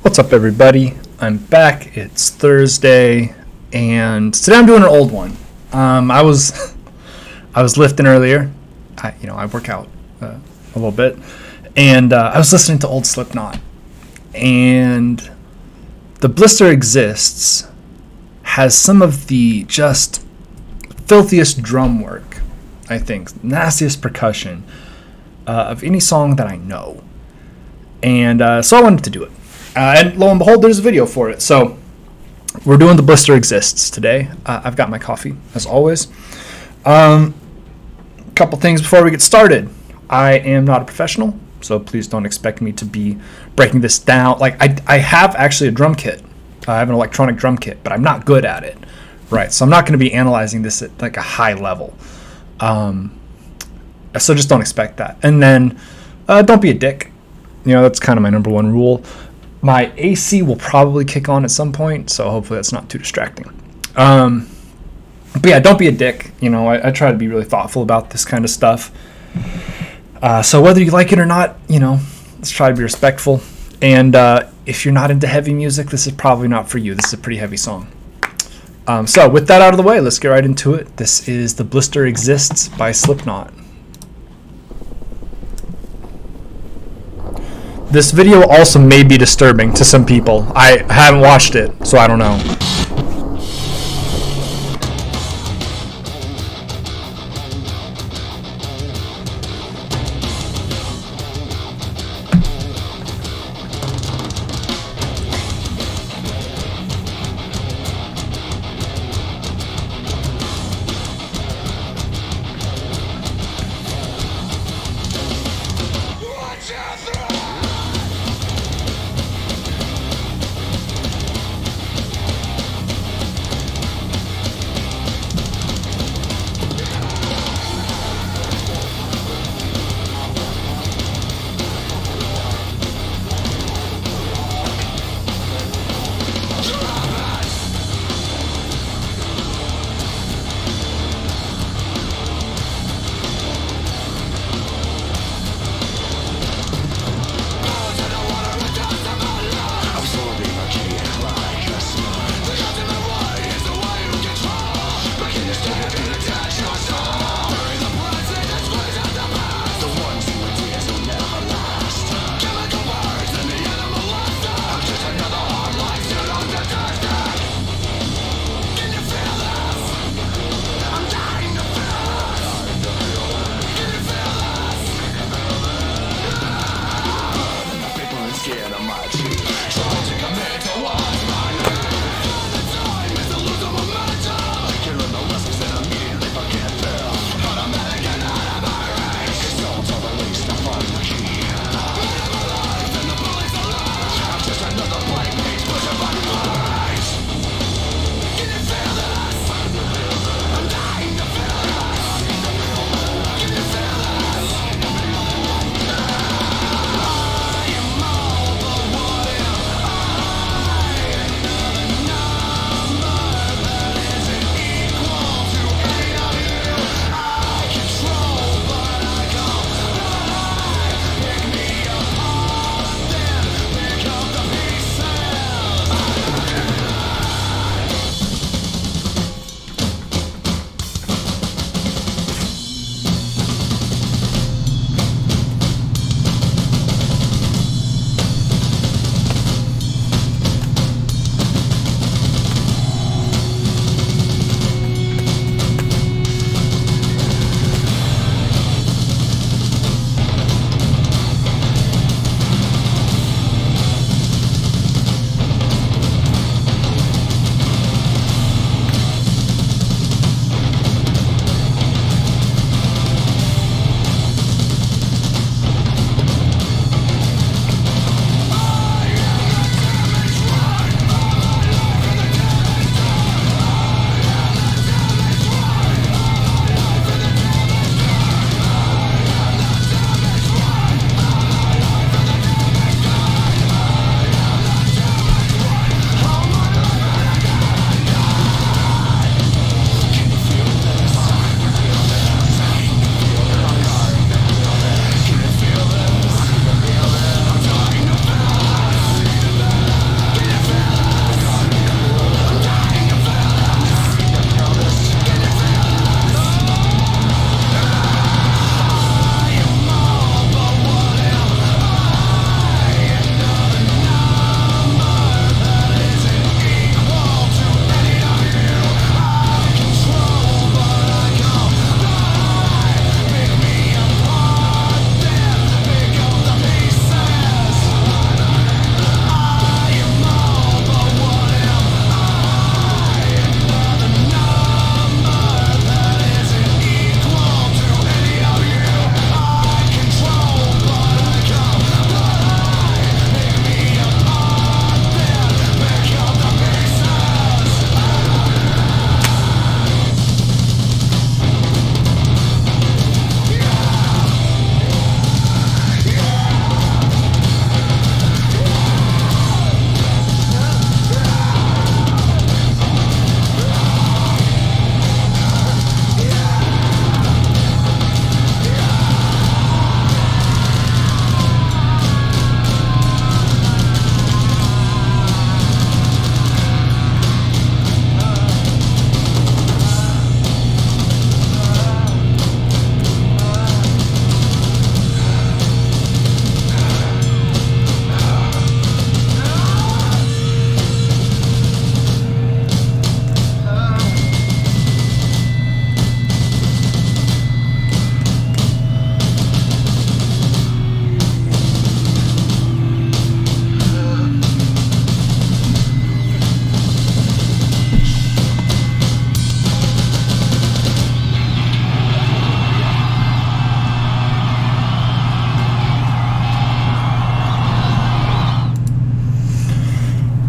What's up, everybody? I'm back. It's Thursday, and today I'm doing an old one. I was lifting earlier. I work out a little bit, and I was listening to old SLIPKNOT, and the Blister Exists has some of the just filthiest drum work, I think, nastiest percussion of any song that I know, and so I wanted to do it. And lo and behold, there's a video for it. So we're doing the Blister Exists today. I've got my coffee, as always. A couple things before we get started. I am not a professional, so please don't expect me to be breaking this down. Like, I have actually a drum kit. I have an electronic drum kit, but I'm not good at it. Right, so I'm not going to be analyzing this at like a high level. So just don't expect that. And then don't be a dick. You know, that's kind of my number one rule. My AC will probably kick on at some point, so hopefully that's not too distracting. But yeah, don't be a dick. You know, I try to be really thoughtful about this kind of stuff. So whether you like it or not, you know, let's try to be respectful. And if you're not into heavy music, this is probably not for you. This is a pretty heavy song. So with that out of the way, let's get right into it. This is The Blister Exists by SLIPKNOT. This video also may be disturbing to some people. I haven't watched it, so I don't know.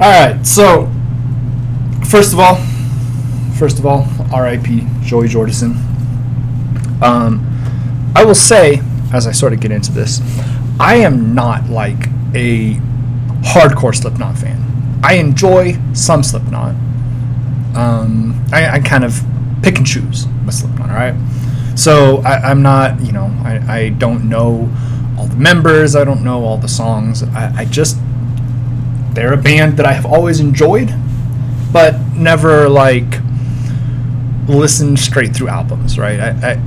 right, so first of all, R.I.P. Joey Jordison. I will say, as I sort of get into this, I am not like a hardcore Slipknot fan. I enjoy some Slipknot. I kind of pick and choose with Slipknot, all right? So I'm not, you know, I don't know all the members. I don't know all the songs. I just, they're a band that I have always enjoyed, but never, like, listened straight through albums, right?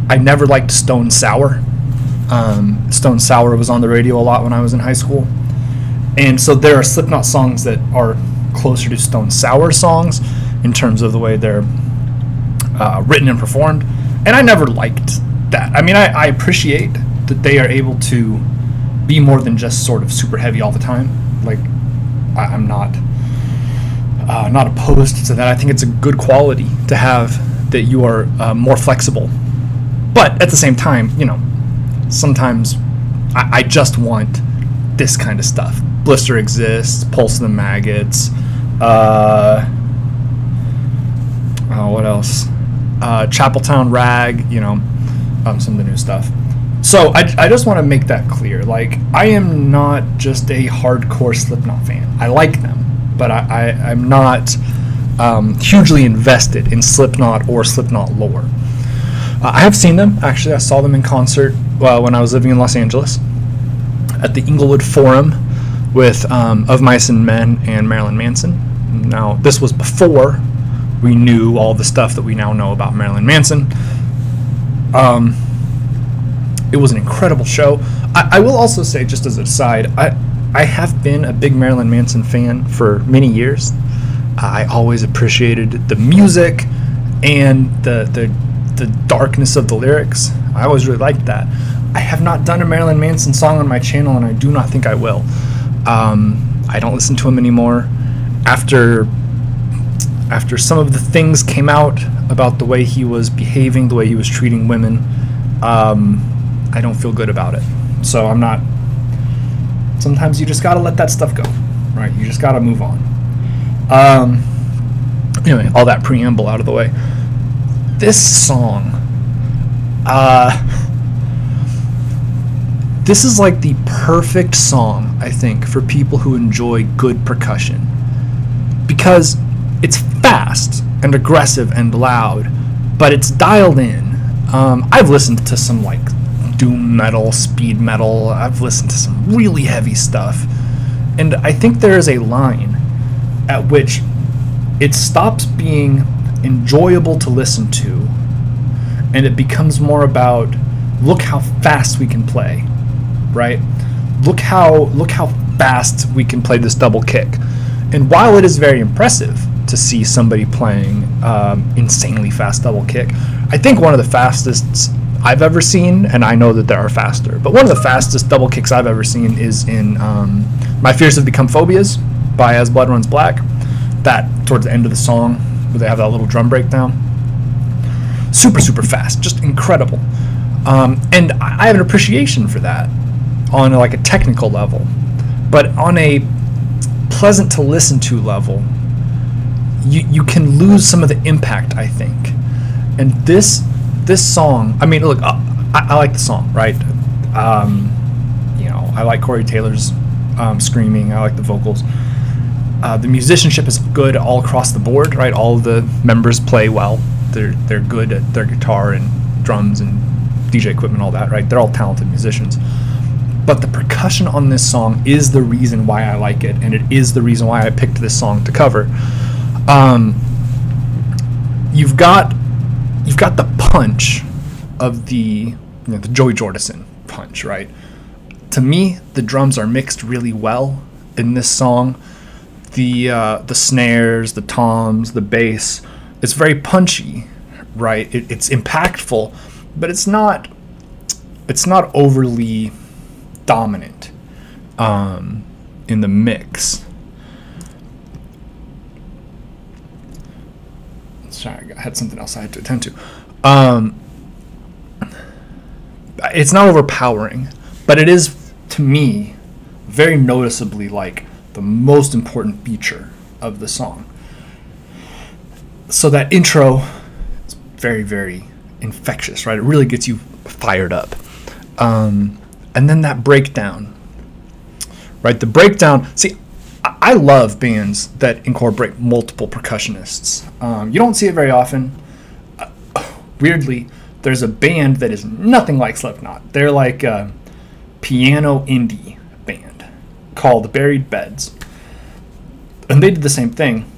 I never liked Stone Sour. Stone Sour was on the radio a lot when I was in high school. And so there are Slipknot songs that are closer to Stone Sour songs in terms of the way they're written and performed. And I never liked that. I mean, I appreciate that they are able to be more than just sort of super heavy all the time. Like, I'm not opposed to that. I think it's a good quality to have, that you are more flexible. But at the same time, you know, sometimes I just want this kind of stuff. Blister exists, Pulse of the Maggots, what else? Chapeltown Rag, you know, some of the new stuff. So I just want to make that clear. Like, I am not just a hardcore Slipknot fan. I like them, but I'm not hugely invested in Slipknot or Slipknot lore. I have seen them, actually. I saw them in concert when I was living in Los Angeles at the Inglewood Forum with Of Mice and Men and Marilyn Manson. Now, this was before we knew all the stuff that we now know about Marilyn Manson. It was an incredible show. I will also say, just as an aside, I have been a big Marilyn Manson fan for many years. I always appreciated the music and the darkness of the lyrics. I always really liked that. I have not done a Marilyn Manson song on my channel, and I do not think I will. I don't listen to him anymore. After some of the things came out about the way he was behaving, the way he was treating women, I don't feel good about it. So I'm not... Sometimes you just gotta let that stuff go, right? You just gotta move on. Anyway, all that preamble out of the way. This song, this is like the perfect song, I think, for people who enjoy good percussion, because it's fast and aggressive and loud, but it's dialed in. I've listened to some like doom metal, speed metal. I've listened to some really heavy stuff, and I think there is a line at which it stops being enjoyable to listen to, and it becomes more about, look how fast we can play, right? Look how fast we can play this double kick. And while it is very impressive to see somebody playing insanely fast double kick, I think one of the fastest I've ever seen, and I know that there are faster, but one of the fastest double kicks I've ever seen is in My Fears Have Become Phobias by As Blood Runs Black. That towards the end of the song, where they have that little drum breakdown. Super, super fast, just incredible. And I have an appreciation for that on like a technical level, but on a pleasant to listen to level, you can lose some of the impact, I think. And this song, I mean, look, I like the song, right? You know, I like Corey Taylor's screaming. I like the vocals. The musicianship is good all across the board, right? All of the members play well. They're good at their guitar and drums and DJ equipment, all that, right? They're all talented musicians. But the percussion on this song is the reason why I like it, and it is the reason why I picked this song to cover. You've got the punch of the Joey Jordison punch, right? To me, the drums are mixed really well in this song. The snares, the toms, the bass, it's very punchy, right? It's impactful, but it's not overly dominant in the mix. Sorry, I had something else I had to attend to. It's not overpowering, but it is, to me, very noticeably like the most important feature of the song. So that intro is very, very infectious, right? It really gets you fired up. And then that breakdown, right? The breakdown, see, I love bands that incorporate multiple percussionists. You don't see it very often. Weirdly, there's a band that is nothing like Slipknot. They're like a piano indie band called Buried Beds. And they did the same thing,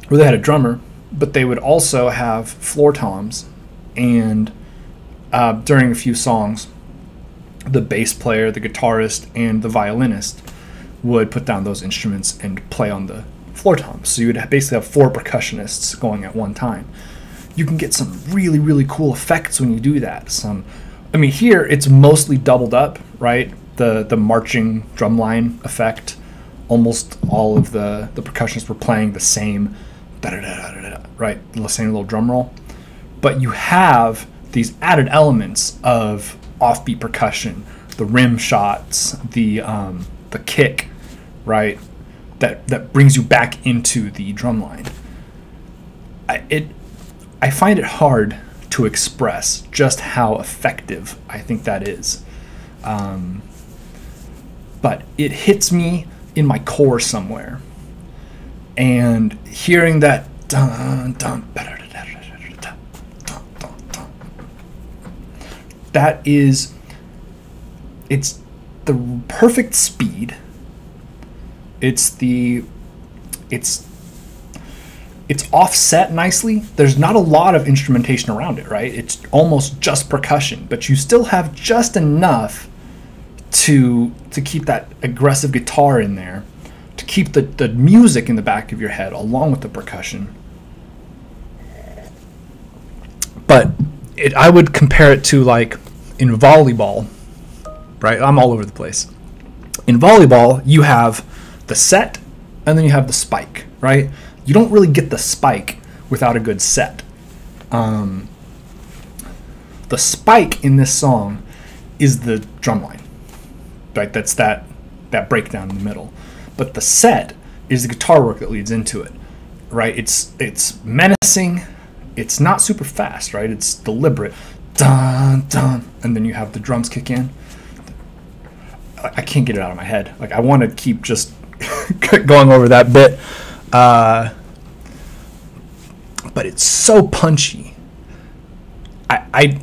where they had a drummer, but they would also have floor toms, and during a few songs, the bass player, the guitarist, and the violinist would put down those instruments and play on the floor toms. So you would basically have 4 percussionists going at one time. You can get some really, really cool effects when you do that. Here it's mostly doubled up, right? The marching drumline effect. Almost all of the percussionists were playing the same, right? The same little drum roll. But you have these added elements of offbeat percussion, the rim shots, the kick, right? That brings you back into the drum line. I find it hard to express just how effective I think that is. But it hits me in my core somewhere. And hearing that dun, dun, that is, it's the perfect speed. It's offset nicely. There's not a lot of instrumentation around it, right? It's almost just percussion, but you still have just enough to keep that aggressive guitar in there, to keep the music in the back of your head along with the percussion. But I would compare it to, like, in volleyball, right? I'm all over the place. In volleyball, you have the set and then you have the spike, right? You don't really get the spike without a good set. The spike in this song is the drum line, right? That's that breakdown in the middle. But the set is the guitar work that leads into it, right? It's menacing. It's not super fast, right? It's deliberate. Dun, dun. And then you have the drums kick in. I can't get it out of my head. Like, I want to keep just going over that bit. But it's so punchy. I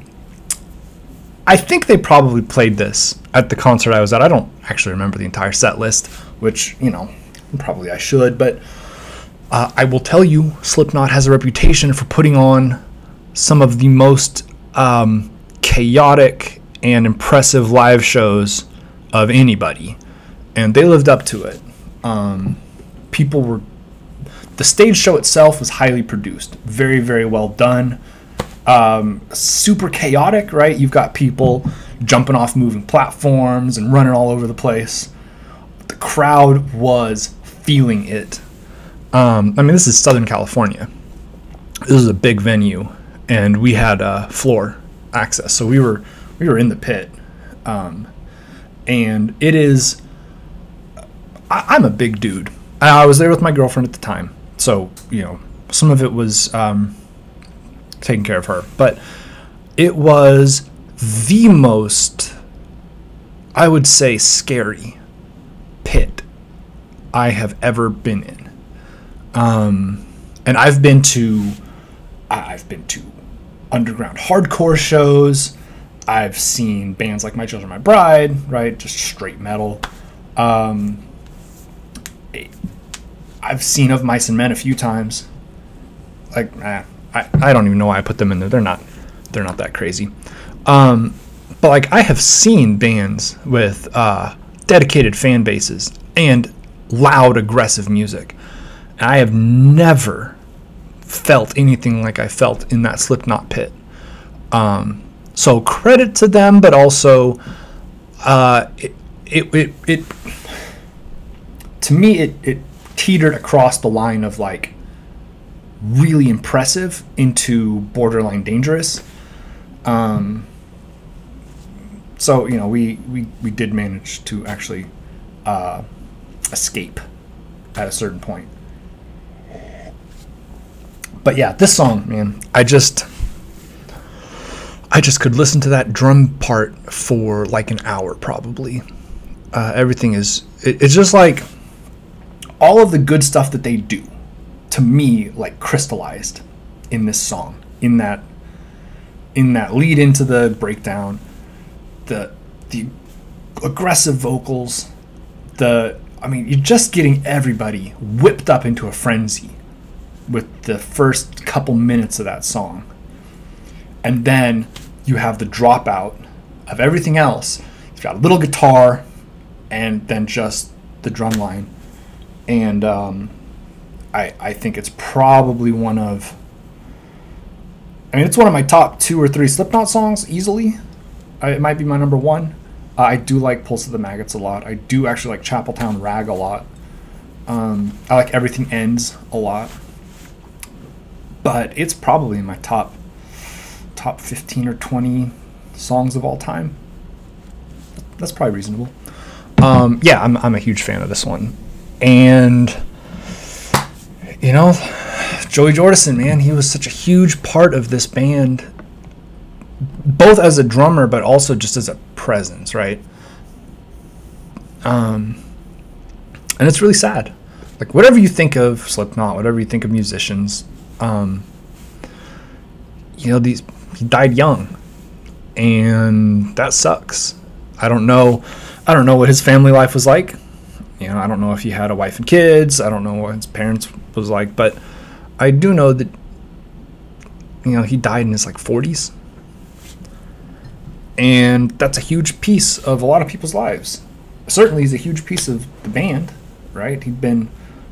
think they probably played this at the concert I was at. I don't actually remember the entire set list, which, probably I should, but I will tell you, Slipknot has a reputation for putting on some of the most chaotic and impressive live shows of anybody, and they lived up to it. The stage show itself was highly produced, very, very well done. Super chaotic, right? You've got people jumping off moving platforms and running all over the place. The crowd was feeling it. This is Southern California. This is a big venue, and we had floor access, so we were in the pit. And it is. I'm a big dude. I was there with my girlfriend at the time, so some of it was taking care of her, but it was the most, I would say, scary pit I have ever been in. And I've been to underground hardcore shows. I've seen bands like My Children, My Bride, right? Just straight metal. I've seen Of Mice and Men a few times. Like, I don't even know why I put them in there. They're not that crazy. But like, I have seen bands with dedicated fan bases and loud, aggressive music. And I have never felt anything like I felt in that Slipknot pit. So credit to them, but also it to me it teetered across the line of like really impressive into borderline dangerous. So we did manage to actually escape at a certain point. But yeah, this song, man, I just could listen to that drum part for like an hour probably. Everything is, it's just like all of the good stuff that they do, to me, like crystallized in this song, in that lead into the breakdown, the aggressive vocals, you're just getting everybody whipped up into a frenzy with the first couple minutes of that song. And then you have the dropout of everything else. You've got a little guitar and then just the drum line. And I think it's probably it's one of my top 2 or 3 Slipknot songs easily. It might be my number 1. I do like Pulse of the Maggots a lot. I do actually like Chapeltown Rag a lot. I like Everything Ends a lot. But it's probably in my top 15 or 20 songs of all time. That's probably reasonable. Yeah, I'm a huge fan of this one. And, Joey Jordison, man, he was such a huge part of this band, both as a drummer, but also just as a presence, right? And it's really sad. Like, whatever you think of Slipknot, whatever you think of musicians, he died young, and that sucks. I don't know what his family life was like. I don't know if he had a wife and kids. I don't know what his parents was like, but I do know that he died in his 40s, and that's a huge piece of a lot of people's lives. Certainly, he's a huge piece of the band, right? He'd been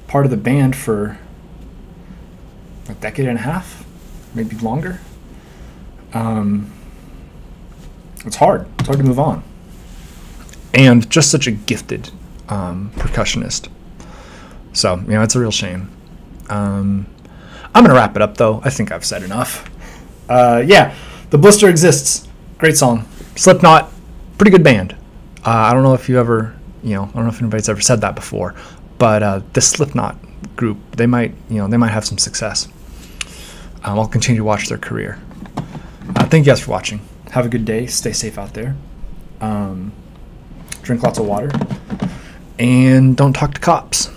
part of the band for a decade and a half, maybe longer. It's hard. It's hard to move on. And just such a gifted percussionist. So, it's a real shame. I'm going to wrap it up, though. I think I've said enough. Yeah, The Blister Exists. Great song. Slipknot, pretty good band. I don't know if you ever, I don't know if anybody's ever said that before, but the Slipknot group, they might have some success. I'll continue to watch their career. Thank you guys for watching. Have a good day. Stay safe out there. Drink lots of water. And don't talk to cops.